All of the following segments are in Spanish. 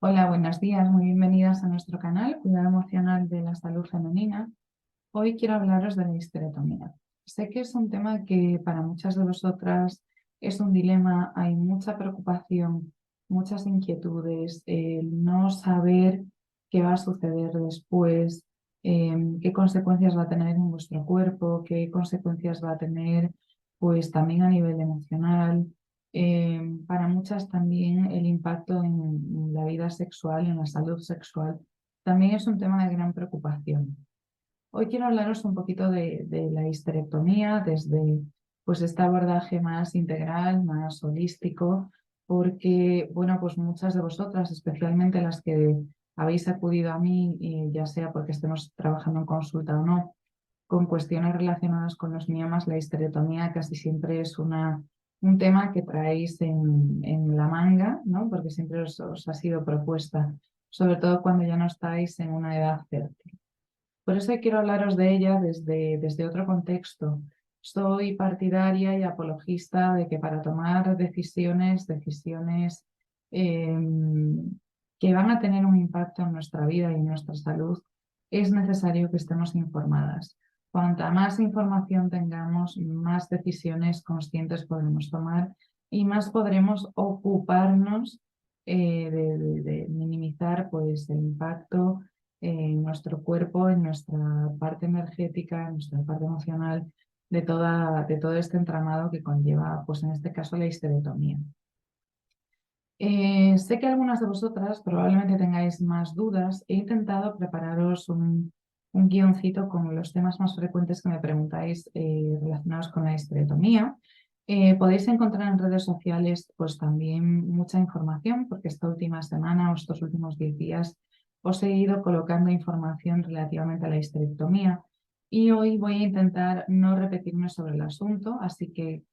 Hola, buenos días, muy bienvenidas a nuestro canal Cuidado Emocional de la Salud Femenina. Hoy quiero hablaros de la histerectomía. Sé que es un tema que para muchas de vosotras es un dilema, hay mucha preocupación, muchas inquietudes, el no saber qué va a suceder después, qué consecuencias va a tener en vuestro cuerpo, qué consecuencias va a tener pues también a nivel emocional. Para muchas también el impacto en la vida sexual, en la salud sexual, también es un tema de gran preocupación. Hoy quiero hablaros un poquito de la histerectomía desde pues, este abordaje más integral, más holístico, porque bueno, pues muchas de vosotras, especialmente las que habéis acudido a mí, ya sea porque estemos trabajando en consulta o no, con cuestiones relacionadas con los miomas, la histerectomía casi siempre es un tema que traéis en la manga, ¿no? Porque siempre os ha sido propuesta, sobre todo cuando ya no estáis en una edad fértil. Por eso quiero hablaros de ella desde otro contexto. Soy partidaria y apologista de que para tomar decisiones eh, que van a tener un impacto en nuestra vida y en nuestra salud, es necesario que estemos informadas. Cuanta más información tengamos, más decisiones conscientes podremos tomar y más podremos ocuparnos de minimizar pues, el impacto en nuestro cuerpo, en nuestra parte energética, en nuestra parte emocional, de todo este entramado que conlleva, pues en este caso, la histerectomía. Sé que algunas de vosotras probablemente tengáis más dudas. He intentado prepararos un guioncito con los temas más frecuentes que me preguntáis relacionados con la histerectomía. Podéis encontrar en redes sociales pues también mucha información, porque esta última semana o estos últimos 10 días os he ido colocando información relativamente a la histerectomía. Y hoy voy a intentar no repetirme sobre el asunto, así que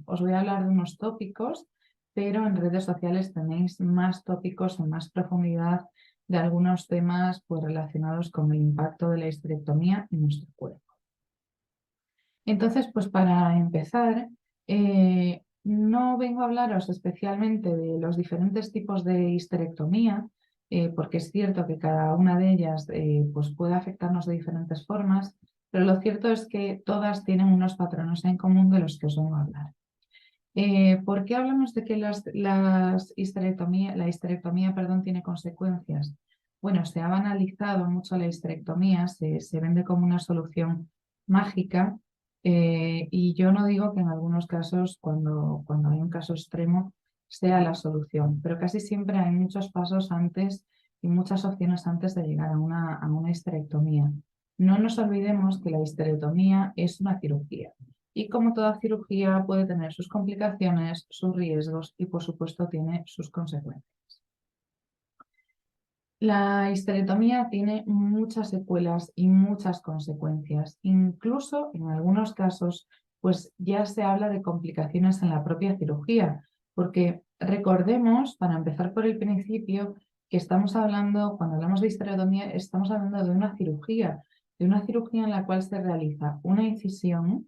os voy a hablar de unos tópicos, pero en redes sociales tenéis más tópicos en más profundidad de algunos temas pues, relacionados con el impacto de la histerectomía en nuestro cuerpo. Entonces, pues para empezar, no vengo a hablaros especialmente de los diferentes tipos de histerectomía, porque es cierto que cada una de ellas pues puede afectarnos de diferentes formas, pero lo cierto es que todas tienen unos patrones en común de los que os vengo a hablar. ¿Por qué hablamos de que la histerectomía, perdón, tiene consecuencias? Bueno, se ha banalizado mucho la histerectomía, se vende como una solución mágica, y yo no digo que en algunos casos, cuando hay un caso extremo, sea la solución, pero casi siempre hay muchos pasos antes y muchas opciones antes de llegar a una histerectomía. No nos olvidemos que la histerectomía es una cirugía. Y como toda cirugía puede tener sus complicaciones, sus riesgos y por supuesto tiene sus consecuencias. La histerectomía tiene muchas secuelas y muchas consecuencias. Incluso en algunos casos, pues ya se habla de complicaciones en la propia cirugía, porque recordemos, para empezar por el principio, que estamos hablando, cuando hablamos de histerectomía, estamos hablando de una cirugía en la cual se realiza una incisión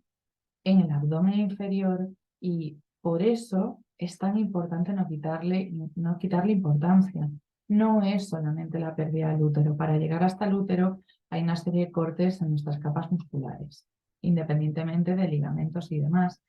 en el abdomen inferior y por eso es tan importante no quitarle importancia. No es solamente la pérdida del útero. Para llegar hasta el útero hay una serie de cortes en nuestras capas musculares, independientemente de ligamentos y demás.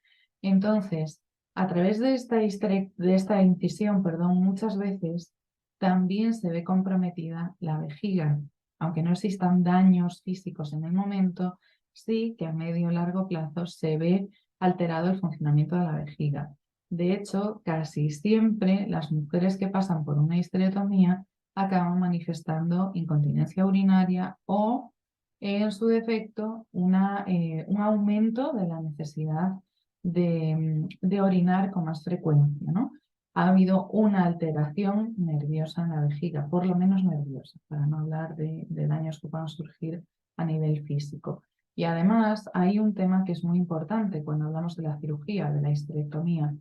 Entonces, a través de esta incisión, perdón, muchas veces también se ve comprometida la vejiga. Aunque no existan daños físicos en el momento, sí que a medio o largo plazo se ve alterado el funcionamiento de la vejiga. De hecho, casi siempre las mujeres que pasan por una histerectomía acaban manifestando incontinencia urinaria o, en su defecto, un aumento de la necesidad de orinar con más frecuencia, ¿no? Ha habido una alteración nerviosa en la vejiga, por lo menos nerviosa, para no hablar de daños que puedan surgir a nivel físico. Y además hay un tema que es muy importante cuando hablamos de la cirugía, de la histerectomía.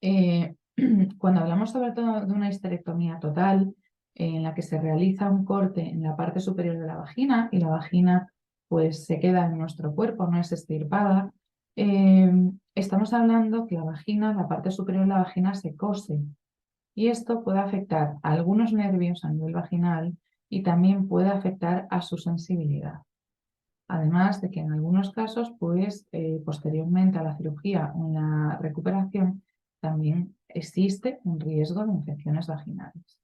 Eh, Cuando hablamos sobre todo de una histerectomía total, en la que se realiza un corte en la parte superior de la vagina y la vagina pues se queda en nuestro cuerpo, no es extirpada, estamos hablando que la vagina, la parte superior de la vagina se cose. Y esto puede afectar a algunos nervios a nivel vaginal y también puede afectar a su sensibilidad. Además de que en algunos casos, pues posteriormente a la cirugía o en la recuperación, también existe un riesgo de infecciones vaginales.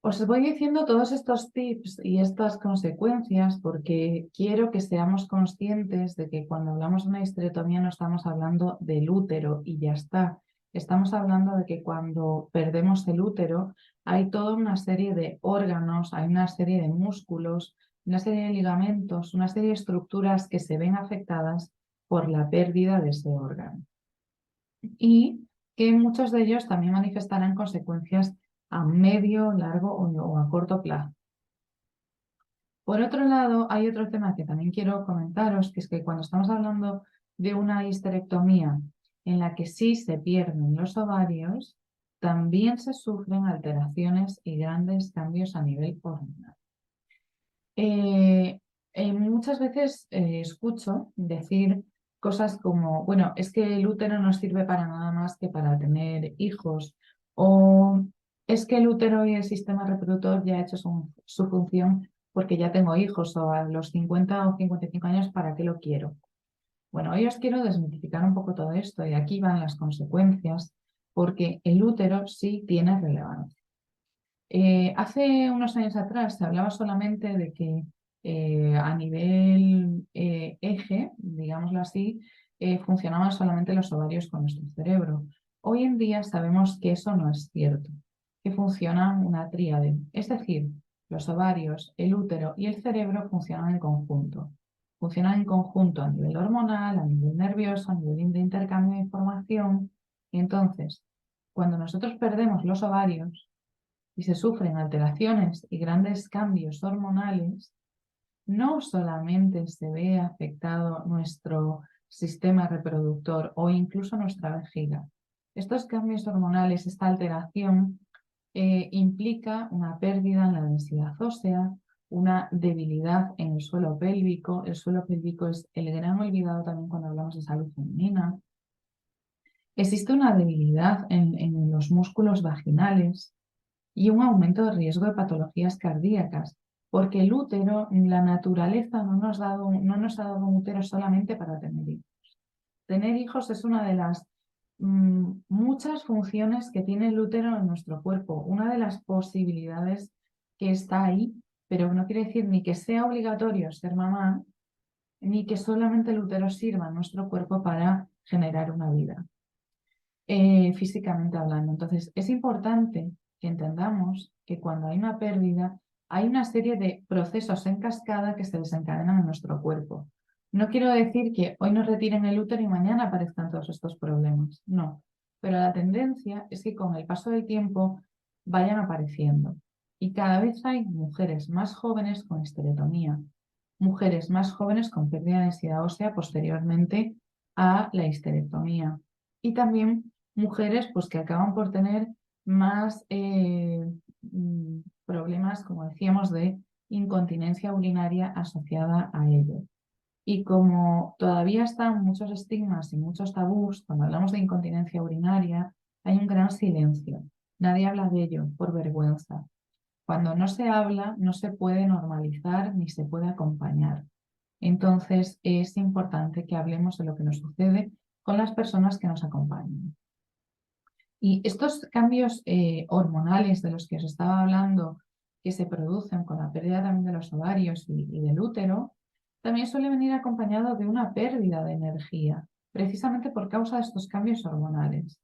Os voy diciendo todos estos tips y estas consecuencias porque quiero que seamos conscientes de que cuando hablamos de una histerectomía no estamos hablando del útero y ya está. Estamos hablando de que cuando perdemos el útero hay toda una serie de órganos, hay una serie de músculos, una serie de ligamentos, una serie de estructuras que se ven afectadas por la pérdida de ese órgano. Y que muchos de ellos también manifestarán consecuencias a medio, largo o a corto plazo. Por otro lado, hay otro tema que también quiero comentaros, que es que cuando estamos hablando de una histerectomía en la que sí se pierden los ovarios, también se sufren alteraciones y grandes cambios a nivel hormonal. Muchas veces escucho decir cosas como, bueno, es que el útero no sirve para nada más que para tener hijos, o es que el útero y el sistema reproductor ya ha hecho su función porque ya tengo hijos, o a los 50 o 55 años, ¿para qué lo quiero? Bueno, hoy os quiero desmitificar un poco todo esto y aquí van las consecuencias, porque el útero sí tiene relevancia. Hace unos años atrás se hablaba solamente de que a nivel eje, digámoslo así, funcionaban solamente los ovarios con nuestro cerebro. Hoy en día sabemos que eso no es cierto, que funciona una tríade, es decir, los ovarios, el útero y el cerebro funcionan en conjunto. Funcionan en conjunto a nivel hormonal, a nivel nervioso, a nivel de intercambio de información. Y entonces, cuando nosotros perdemos los ovarios, y se sufren alteraciones y grandes cambios hormonales, no solamente se ve afectado nuestro sistema reproductor o incluso nuestra vejiga. Estos cambios hormonales, esta alteración, implica una pérdida en la densidad ósea, una debilidad en el suelo pélvico. El suelo pélvico es el gran olvidado también cuando hablamos de salud femenina. Existe una debilidad en los músculos vaginales y un aumento de riesgo de patologías cardíacas, porque el útero, la naturaleza no nos ha dado un útero solamente para tener hijos. Tener hijos es una de las muchas funciones que tiene el útero en nuestro cuerpo, una de las posibilidades que está ahí, pero no quiere decir ni que sea obligatorio ser mamá, ni que solamente el útero sirva en nuestro cuerpo para generar una vida. Físicamente hablando. Entonces, es importante que entendamos que cuando hay una pérdida, hay una serie de procesos en cascada que se desencadenan en nuestro cuerpo. No quiero decir que hoy nos retiren el útero y mañana aparezcan todos estos problemas, no. Pero la tendencia es que con el paso del tiempo vayan apareciendo. Y cada vez hay mujeres más jóvenes con histerectomía, mujeres más jóvenes con pérdida de densidad ósea posteriormente a la histerectomía. Y también mujeres pues, que acaban por tener más problemas, como decíamos, de incontinencia urinaria asociada a ello. Y como todavía están muchos estigmas y muchos tabús, cuando hablamos de incontinencia urinaria, hay un gran silencio. Nadie habla de ello por vergüenza. Cuando no se habla, no se puede normalizar ni se puede acompañar. Entonces, es importante que hablemos de lo que nos sucede con las personas que nos acompañan. Y estos cambios hormonales de los que os estaba hablando, que se producen con la pérdida también de los ovarios y del útero, también suele venir acompañado de una pérdida de energía, precisamente por causa de estos cambios hormonales.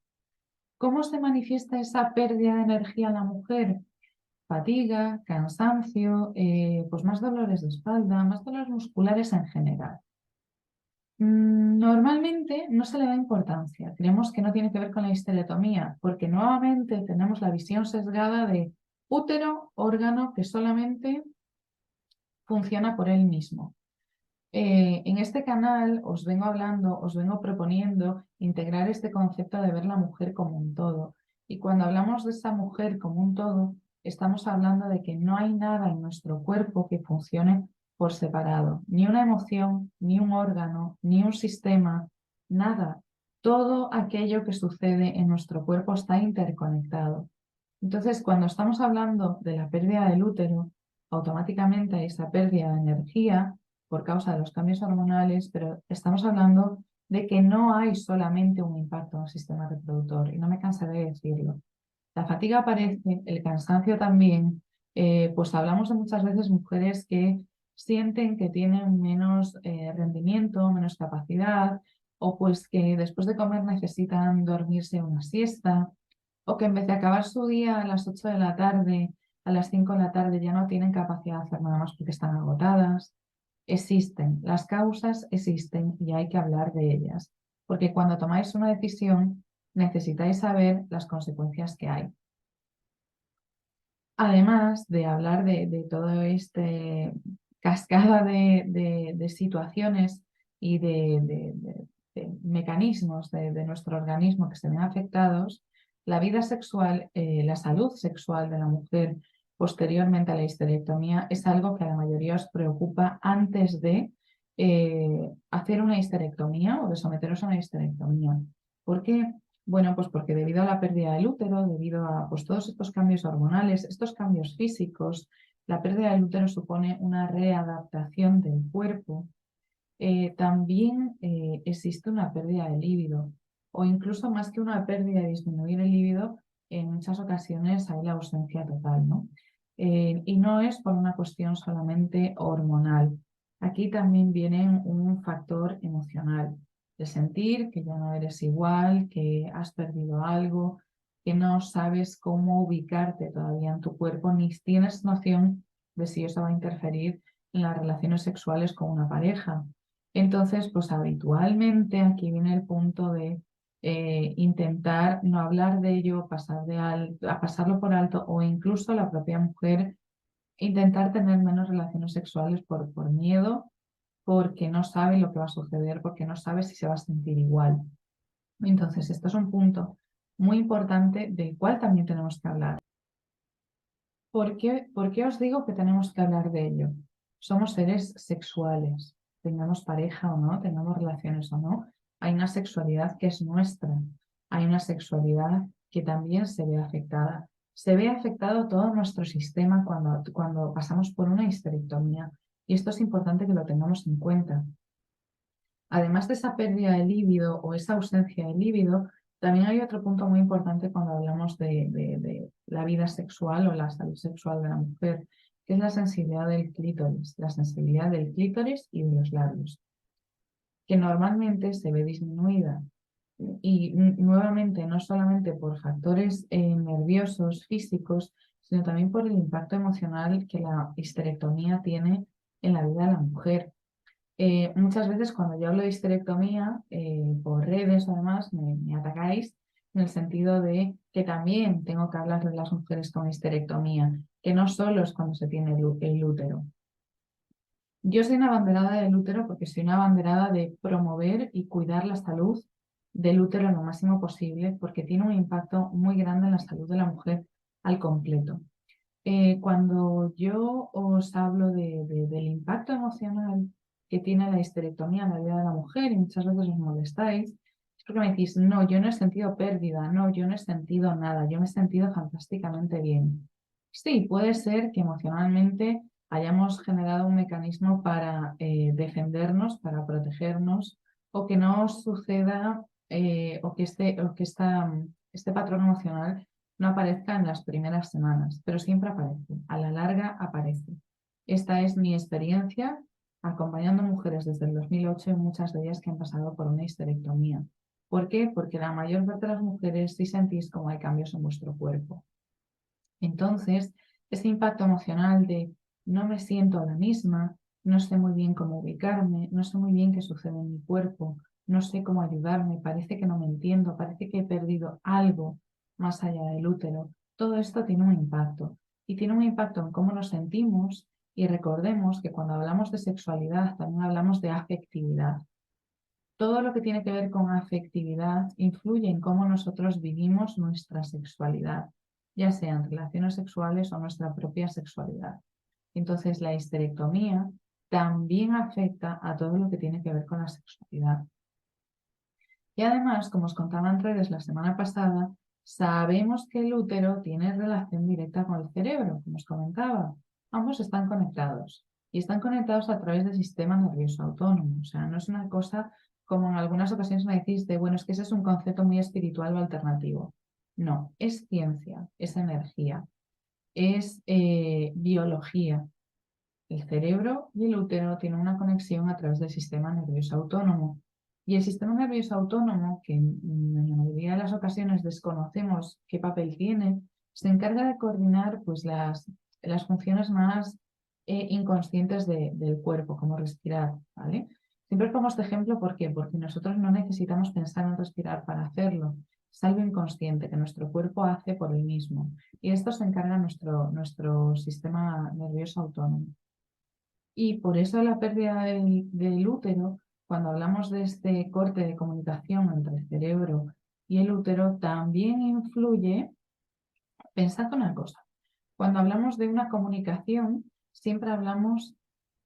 ¿Cómo se manifiesta esa pérdida de energía en la mujer? Fatiga, cansancio, pues más dolores de espalda, más dolores musculares en general. Normalmente no se le da importancia. Creemos que no tiene que ver con la histerectomía, porque nuevamente tenemos la visión sesgada de útero, órgano que solamente funciona por él mismo. En este canal os vengo hablando, os vengo proponiendo integrar este concepto de ver la mujer como un todo. Y cuando hablamos de esa mujer como un todo, estamos hablando de que no hay nada en nuestro cuerpo que funcione por separado. Ni una emoción, ni un órgano, ni un sistema, nada. todo aquello que sucede en nuestro cuerpo está interconectado. Entonces, cuando estamos hablando de la pérdida del útero, automáticamente hay esa pérdida de energía por causa de los cambios hormonales, pero estamos hablando de que no hay solamente un impacto en el sistema reproductor, y no me cansaré de decirlo. La fatiga aparece, el cansancio también, pues hablamos de muchas veces mujeres que sienten que tienen menos rendimiento, menos capacidad, o pues que después de comer necesitan dormirse una siesta, o que en vez de acabar su día a las 8 de la tarde, a las 5 de la tarde ya no tienen capacidad de hacer nada más porque están agotadas. Existen, las causas existen y hay que hablar de ellas, porque cuando tomáis una decisión necesitáis saber las consecuencias que hay. Además de hablar de todo este cascada de situaciones y de mecanismos de nuestro organismo que se ven afectados, la vida sexual, la salud sexual de la mujer posteriormente a la histerectomía es algo que a la mayoría os preocupa antes de hacer una histerectomía o de someteros a una histerectomía. ¿Por qué? Bueno, pues porque debido a la pérdida del útero, debido a pues, todos estos cambios hormonales, estos cambios físicos, la pérdida del útero supone una readaptación del cuerpo. También existe una pérdida de líbido, o incluso más que una pérdida de disminuir el líbido, en muchas ocasiones hay la ausencia total, ¿no? Y no es por una cuestión solamente hormonal. Aquí también viene un factor emocional, de sentir que ya no eres igual, que has perdido algo, que no sabes cómo ubicarte todavía en tu cuerpo, ni tienes noción de si eso va a interferir en las relaciones sexuales con una pareja. Entonces, pues habitualmente aquí viene el punto de intentar no hablar de ello, a pasarlo por alto, o incluso la propia mujer intentar tener menos relaciones sexuales por miedo, porque no sabe lo que va a suceder, porque no sabe si se va a sentir igual. Entonces, esto es un punto muy importante del cual también tenemos que hablar. ¿Por qué os digo que tenemos que hablar de ello? Somos seres sexuales, tengamos pareja o no, tengamos relaciones o no, hay una sexualidad que es nuestra, hay una sexualidad que también se ve afectada. Se ve afectado todo nuestro sistema cuando pasamos por una histerectomía, y esto es importante que lo tengamos en cuenta. Además de esa pérdida de líbido o esa ausencia de líbido, también hay otro punto muy importante cuando hablamos de la vida sexual o la salud sexual de la mujer, que es la sensibilidad del clítoris, la sensibilidad del clítoris y de los labios, que normalmente se ve disminuida. Y nuevamente, no solamente por factores nerviosos, físicos, sino también por el impacto emocional que la histerectomía tiene en la vida de la mujer. Muchas veces cuando yo hablo de histerectomía, por redes además, me atacáis en el sentido de que también tengo que hablar de las mujeres con histerectomía, que no solo es cuando se tiene el útero. Yo soy una abanderada del útero porque soy una abanderada de promover y cuidar la salud del útero lo máximo posible, porque tiene un impacto muy grande en la salud de la mujer al completo. Cuando yo os hablo del impacto emocional que tiene la histerectomía en la vida de la mujer y muchas veces os molestáis, es porque me decís, no, yo no he sentido pérdida, no, yo no he sentido nada, yo me he sentido fantásticamente bien. Sí, puede ser que emocionalmente hayamos generado un mecanismo para defendernos, para protegernos, o que no suceda, este patrón emocional no aparezca en las primeras semanas, pero siempre aparece, a la larga aparece. Esta es mi experiencia acompañando mujeres desde el 2008 y muchas de ellas que han pasado por una histerectomía. ¿Por qué? Porque la mayor parte de las mujeres sí sentís como hay cambios en vuestro cuerpo. Entonces, ese impacto emocional de no me siento a la misma, no sé muy bien cómo ubicarme, no sé muy bien qué sucede en mi cuerpo, no sé cómo ayudarme, parece que no me entiendo, parece que he perdido algo más allá del útero. Todo esto tiene un impacto y tiene un impacto en cómo nos sentimos, y recordemos que cuando hablamos de sexualidad también hablamos de afectividad. Todo lo que tiene que ver con afectividad influye en cómo nosotros vivimos nuestra sexualidad, ya sean relaciones sexuales o nuestra propia sexualidad. Entonces, la histerectomía también afecta a todo lo que tiene que ver con la sexualidad. Y además, como os contaba en redes la semana pasada, sabemos que el útero tiene relación directa con el cerebro, como os comentaba. Ambos están conectados y están conectados a través del sistema nervioso autónomo. O sea, no es una cosa como en algunas ocasiones me decís de, bueno, es que ese es un concepto muy espiritual o alternativo. No, es ciencia, es energía, es biología. El cerebro y el útero tienen una conexión a través del sistema nervioso autónomo. Y el sistema nervioso autónomo, que en la mayoría de las ocasiones desconocemos qué papel tiene, se encarga de coordinar pues, las funciones más inconscientes del cuerpo, como respirar, ¿vale? Siempre pongo este ejemplo, ¿por qué? Porque nosotros no necesitamos pensar en respirar para hacerlo. Es algo inconsciente que nuestro cuerpo hace por él mismo. Y esto se encarga nuestro sistema nervioso autónomo. Y por eso la pérdida del útero, cuando hablamos de este corte de comunicación entre el cerebro y el útero, también influye, pensad una cosa, cuando hablamos de una comunicación, siempre hablamos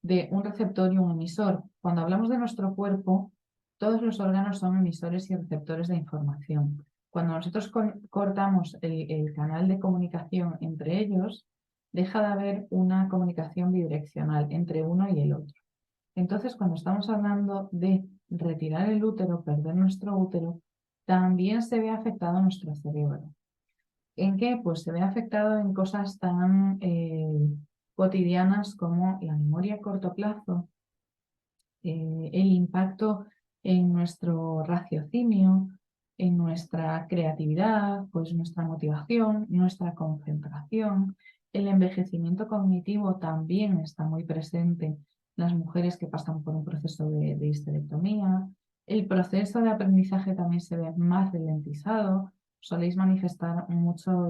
de un receptor y un emisor. Cuando hablamos de nuestro cuerpo, todos los órganos son emisores y receptores de información. Cuando nosotros cortamos el canal de comunicación entre ellos, deja de haber una comunicación bidireccional entre uno y el otro. Entonces, cuando estamos hablando de retirar el útero, perder nuestro útero, también se ve afectado nuestro cerebro. ¿En qué? Pues se ve afectado en cosas tan cotidianas como la memoria a corto plazo, el impacto en nuestro raciocinio, en nuestra creatividad, pues nuestra motivación, nuestra concentración. El envejecimiento cognitivo también está muy presente en las mujeres que pasan por un proceso de histerectomía. El proceso de aprendizaje también se ve más ralentizado. Soléis manifestar mucho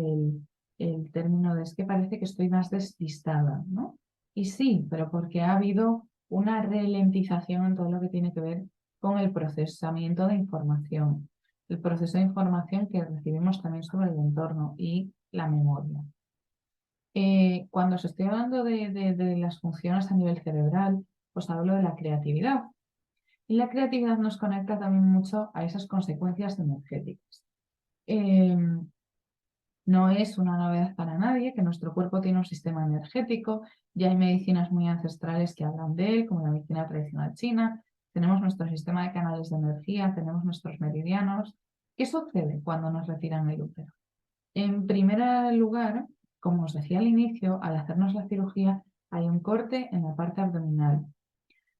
el término de es que parece que estoy más despistada, ¿no? Y sí, pero porque ha habido una ralentización en todo lo que tiene que ver con el procesamiento de información, el proceso de información que recibimos también sobre el entorno y la memoria. Cuando os estoy hablando de las funciones a nivel cerebral, os hablo de la creatividad. Y la creatividad nos conecta también mucho a esas consecuencias energéticas. No es una novedad para nadie que nuestro cuerpo tiene un sistema energético, ya hay medicinas muy ancestrales que hablan de él, como la medicina tradicional china, tenemos nuestro sistema de canales de energía, tenemos nuestros meridianos. ¿Qué sucede cuando nos retiran el útero? En primer lugar, como os decía al inicio, al hacernos la cirugía hay un corte en la parte abdominal.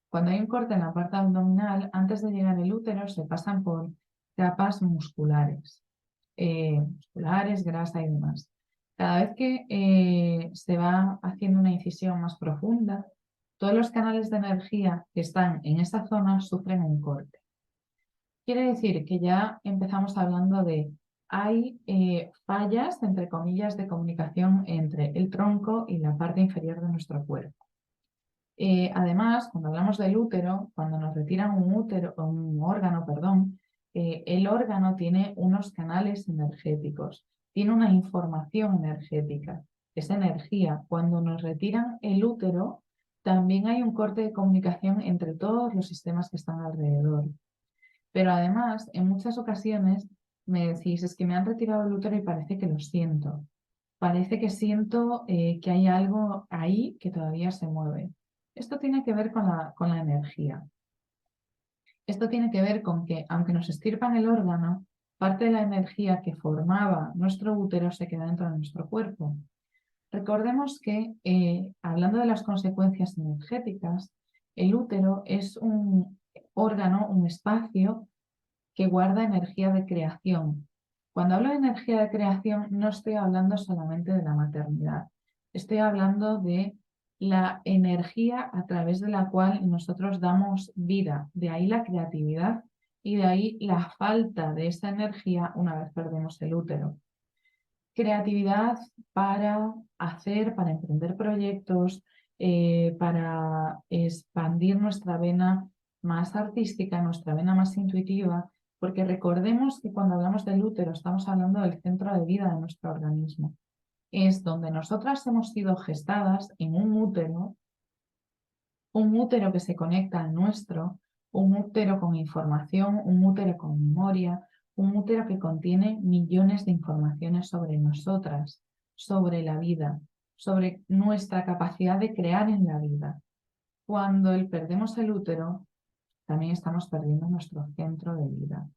Cuando hay un corte en la parte abdominal, antes de llegar al útero se pasan por capas musculares grasa y demás. Cada vez que se va haciendo una incisión más profunda, todos los canales de energía que están en esa zona sufren un corte. Quiere decir que ya empezamos hablando de hay fallas, entre comillas, de comunicación entre el tronco y la parte inferior de nuestro cuerpo. Además, cuando hablamos del útero, cuando nos retiran un órgano, perdón, el órgano tiene unos canales energéticos, tiene una información energética, es energía. Cuando nos retiran el útero, también hay un corte de comunicación entre todos los sistemas que están alrededor. Pero además, en muchas ocasiones me decís, es que me han retirado el útero y parece que lo siento. Parece que siento que hay algo ahí que todavía se mueve. Esto tiene que ver con la energía. Esto tiene que ver con que, aunque nos estirpan el órgano, parte de la energía que formaba nuestro útero se queda dentro de nuestro cuerpo. Recordemos que, hablando de las consecuencias energéticas, el útero es un órgano, un espacio que guarda energía de creación. Cuando hablo de energía de creación, no estoy hablando solamente de la maternidad, estoy hablando de la energía a través de la cual nosotros damos vida, de ahí la creatividad y de ahí la falta de esa energía una vez perdemos el útero. Creatividad para hacer, para emprender proyectos, para expandir nuestra vena más artística, nuestra vena más intuitiva, porque recordemos que cuando hablamos del útero estamos hablando del centro de vida de nuestro organismo. Es donde nosotras hemos sido gestadas en un útero que se conecta al nuestro, Un útero con información, un útero con memoria, un útero que contiene millones de informaciones sobre nosotras, sobre la vida, sobre nuestra capacidad de crear en la vida. Cuando perdemos el útero, también estamos perdiendo nuestro centro de vida.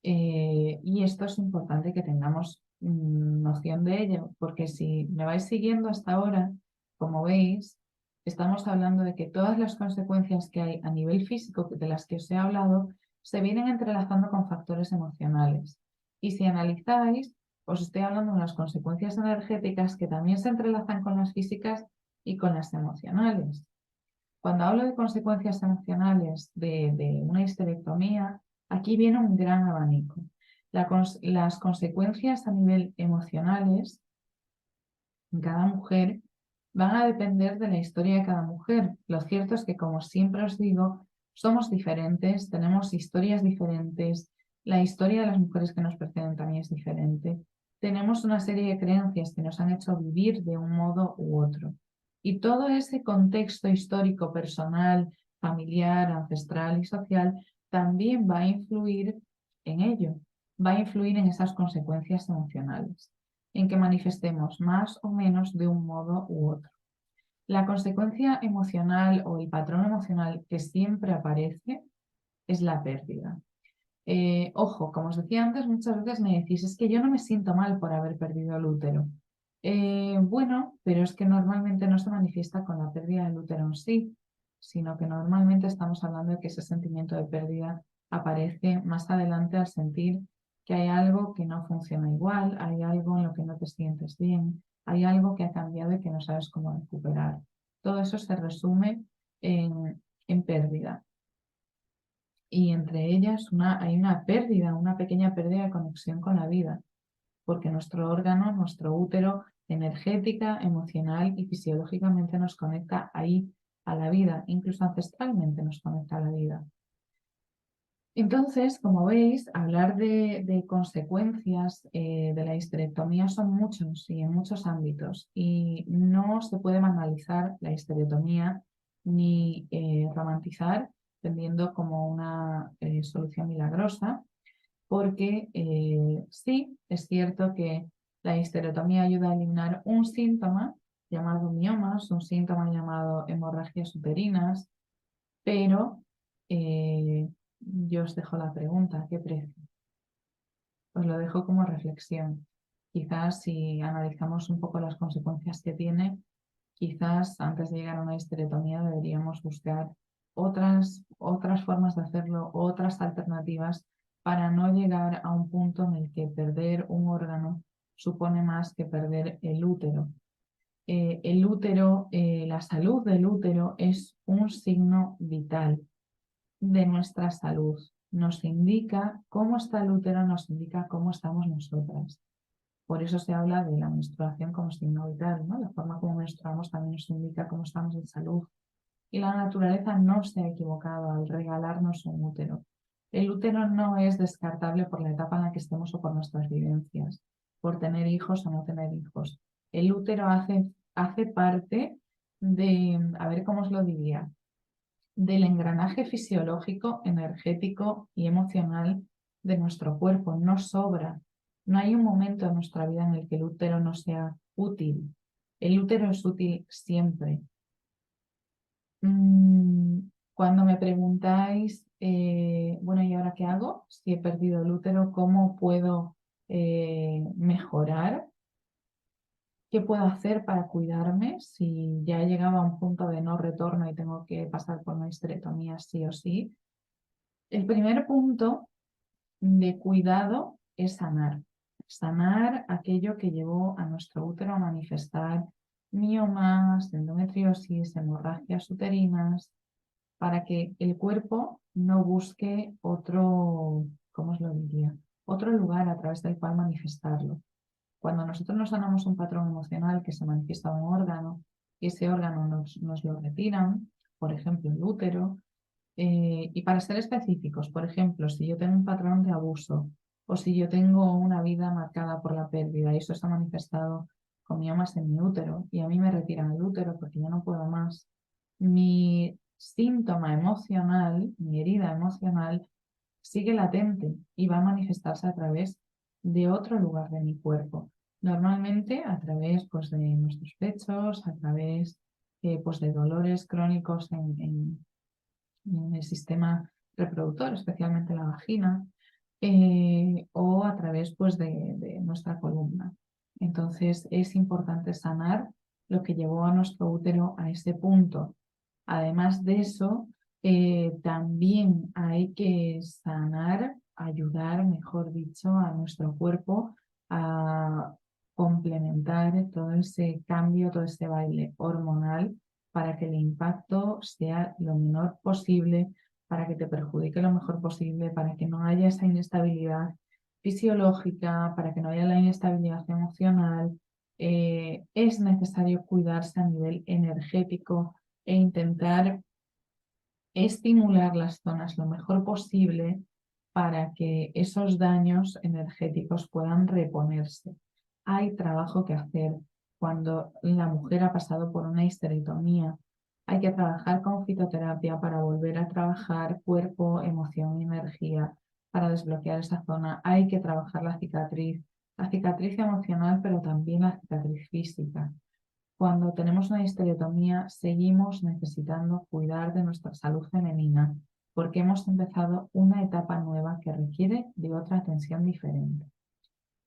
Y esto es importante que tengamos noción de ello, porque si me vais siguiendo hasta ahora, como veis, estamos hablando de que todas las consecuencias que hay a nivel físico de las que os he hablado se vienen entrelazando con factores emocionales. Y si analizáis, os estoy hablando de las consecuencias energéticas que también se entrelazan con las físicas y con las emocionales. Cuando hablo de consecuencias emocionales de una histerectomía, aquí viene un gran abanico. Las consecuencias a nivel emocionales en cada mujer van a depender de la historia de cada mujer. Lo cierto es que, como siempre os digo, somos diferentes, tenemos historias diferentes, la historia de las mujeres que nos preceden también es diferente. Tenemos una serie de creencias que nos han hecho vivir de un modo u otro. Y todo ese contexto histórico, personal, familiar, ancestral y social también va a influir en ello, va a influir en esas consecuencias emocionales, en que manifestemos más o menos de un modo u otro. La consecuencia emocional o el patrón emocional que siempre aparece es la pérdida. Ojo, como os decía antes, muchas veces me decís, es que yo no me siento mal por haber perdido el útero. Bueno, pero es que normalmente no se manifiesta con la pérdida del útero en sí, sino que normalmente estamos hablando de que ese sentimiento de pérdida aparece más adelante al sentir que hay algo que no funciona igual, hay algo en lo que no te sientes bien, hay algo que ha cambiado y que no sabes cómo recuperar. Todo eso se resume en pérdida. Y entre ellas hay una pérdida, una pequeña pérdida de conexión con la vida, porque nuestro órgano, nuestro útero, energética, emocional y fisiológicamente nos conecta ahí a la vida, incluso ancestralmente nos conecta a la vida. Entonces, como veis, hablar de consecuencias de la histerectomía son muchos y en muchos ámbitos, y no se puede banalizar la histerectomía ni romantizar vendiendo como una solución milagrosa, porque sí, es cierto que la histerectomía ayuda a eliminar un síntoma llamado miomas, un síntoma llamado hemorragias uterinas, pero yo os dejo la pregunta, ¿qué precio? Os lo dejo como reflexión. Quizás si analizamos un poco las consecuencias que tiene, quizás antes de llegar a una histerectomía deberíamos buscar otras formas de hacerlo, otras alternativas para no llegar a un punto en el que perder un órgano supone más que perder el útero. El útero, la salud del útero es un signo vital de nuestra salud. Nos indica cómo está el útero, nos indica cómo estamos nosotras. Por eso se habla de la menstruación como signo vital, ¿no? La forma como menstruamos también nos indica cómo estamos de salud. Y la naturaleza no se ha equivocado al regalarnos un útero. El útero no es descartable por la etapa en la que estemos o por nuestras vivencias, por tener hijos o no tener hijos. El útero hace parte de, a ver cómo os lo diría, del engranaje fisiológico, energético y emocional de nuestro cuerpo. No sobra. No hay un momento en nuestra vida en el que el útero no sea útil. El útero es útil siempre. Cuando me preguntáis, bueno, ¿y ahora qué hago? Si he perdido el útero, ¿cómo puedo mejorar? ¿Qué puedo hacer para cuidarme si ya he llegado a un punto de no retorno y tengo que pasar por una histerectomía sí o sí? El primer punto de cuidado es sanar. Sanar aquello que llevó a nuestro útero a manifestar miomas, endometriosis, hemorragias uterinas, para que el cuerpo no busque otro, ¿cómo os lo diría? Otro lugar a través del cual manifestarlo. Cuando nosotros nos sanamos un patrón emocional que se manifiesta en un órgano y ese órgano nos lo retiran, por ejemplo, el útero, y para ser específicos, por ejemplo, si yo tengo un patrón de abuso o si yo tengo una vida marcada por la pérdida y eso se ha manifestado con miomas en mi útero y a mí me retiran el útero porque yo no puedo más, mi síntoma emocional, mi herida emocional, sigue latente y va a manifestarse a través de otro lugar de mi cuerpo. Normalmente a través pues, de nuestros pechos, a través pues, de dolores crónicos en el sistema reproductor, especialmente la vagina, o a través pues, de nuestra columna. Entonces es importante sanar lo que llevó a nuestro útero a ese punto. Además de eso, también hay que sanar, ayudar, mejor dicho, a nuestro cuerpo a complementar todo ese cambio, todo ese baile hormonal para que el impacto sea lo menor posible, para que te perjudique lo mejor posible, para que no haya esa inestabilidad fisiológica, para que no haya la inestabilidad emocional. Es necesario cuidarse a nivel energético e intentar estimular las zonas lo mejor posible para que esos daños energéticos puedan reponerse. Hay trabajo que hacer cuando la mujer ha pasado por una histerectomía. Hay que trabajar con fitoterapia para volver a trabajar cuerpo, emoción y energía para desbloquear esa zona. Hay que trabajar la cicatriz emocional, pero también la cicatriz física. Cuando tenemos una histerectomía, seguimos necesitando cuidar de nuestra salud femenina porque hemos empezado una etapa nueva que requiere de otra atención diferente.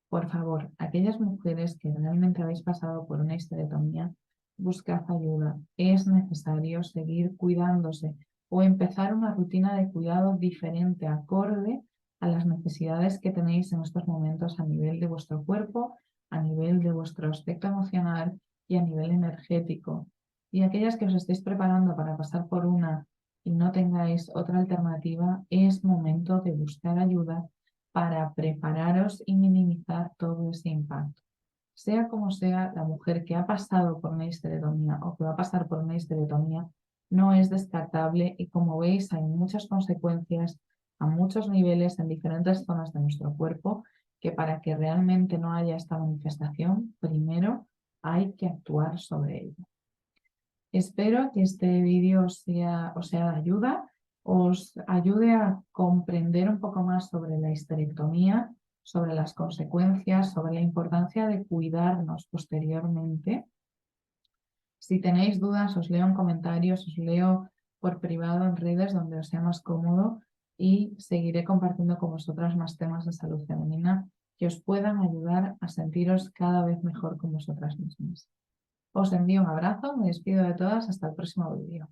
Por favor, aquellas mujeres que realmente habéis pasado por una histerectomía, buscad ayuda. Es necesario seguir cuidándose o empezar una rutina de cuidado diferente, acorde a las necesidades que tenéis en estos momentos a nivel de vuestro cuerpo, a nivel de vuestro aspecto emocional y a nivel energético. Y aquellas que os estéis preparando para pasar por una y no tengáis otra alternativa, es momento de buscar ayuda para prepararos y minimizar todo ese impacto. Sea como sea, la mujer que ha pasado por una histerectomía o que va a pasar por una histerectomía no es descartable y como veis hay muchas consecuencias a muchos niveles en diferentes zonas de nuestro cuerpo que para que realmente no haya esta manifestación, primero hay que actuar sobre ello. Espero que este vídeo os sea de ayuda, os ayude a comprender un poco más sobre la histerectomía, sobre las consecuencias, sobre la importancia de cuidarnos posteriormente. Si tenéis dudas, os leo en comentarios, os leo por privado en redes donde os sea más cómodo y seguiré compartiendo con vosotras más temas de salud femenina que os puedan ayudar a sentiros cada vez mejor con vosotras mismas. Os envío un abrazo, me despido de todas, hasta el próximo vídeo.